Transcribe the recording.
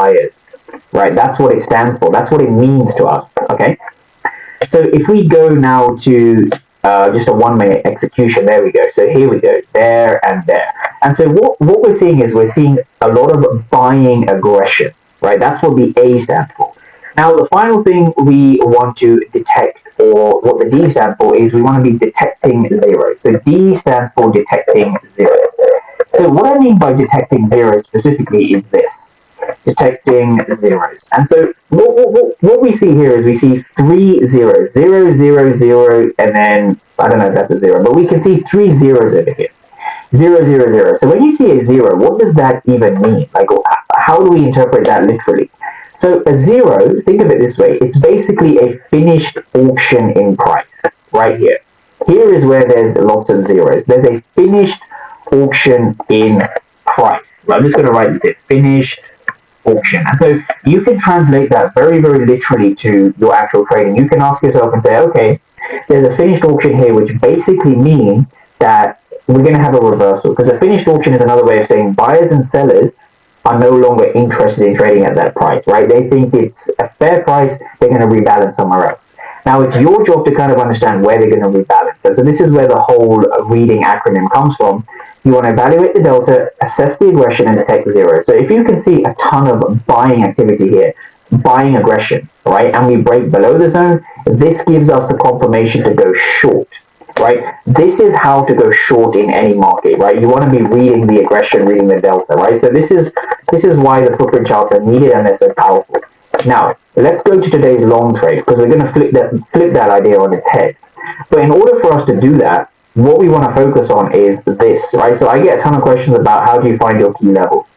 buyers, right? That's what it stands for. That's what it means to us, okay? So if we go now to just a 1 minute execution, there we go. So here we go, there and there. And so what we're seeing is we're seeing a lot of buying aggression, right? That's what the A stands for. Now, the final thing we want to detect, or what the D stands for, is we want to be detecting zero. So D stands for detecting zero. So what I mean by detecting zero specifically is this. Detecting zeros. And so what we see here is we see 3 zeros, 0, 0, 0, and then, I don't know if that's a 0, but we can see 3 zeros over here. 0, 0, 0. So when you see a 0, what does that even mean? Like, how do we interpret that literally? So a 0, think of it this way, it's basically a finished auction in price, right here. Here is where there's lots of zeros. There's a finished auction in price. I'm just going to write this in, finished auction. And so you can translate that very, very literally to your actual trading. You can ask yourself and say, okay, there's a finished auction here, which basically means that we're going to have a reversal, because a finished auction is another way of saying buyers and sellers are no longer interested in trading at that price, right? They think it's a fair price, they're going to rebalance somewhere else. Now, it's your job to kind of understand where they're going to rebalance. So this is where the whole reading acronym comes from. You want to evaluate the delta, assess the aggression, and detect zero. So if you can see a ton of buying activity here, buying aggression, right, and we break below the zone, this gives us the confirmation to go short, right? This is how to go short in any market, right? You want to be reading the aggression, reading the delta, right? So this is why the footprint charts are needed and they're so powerful. Now, let's go to today's long trade, because we're going to flip that idea on its head. But in order for us to do that, what we want to focus on is this, right? So I get a ton of questions about how do you find your key levels.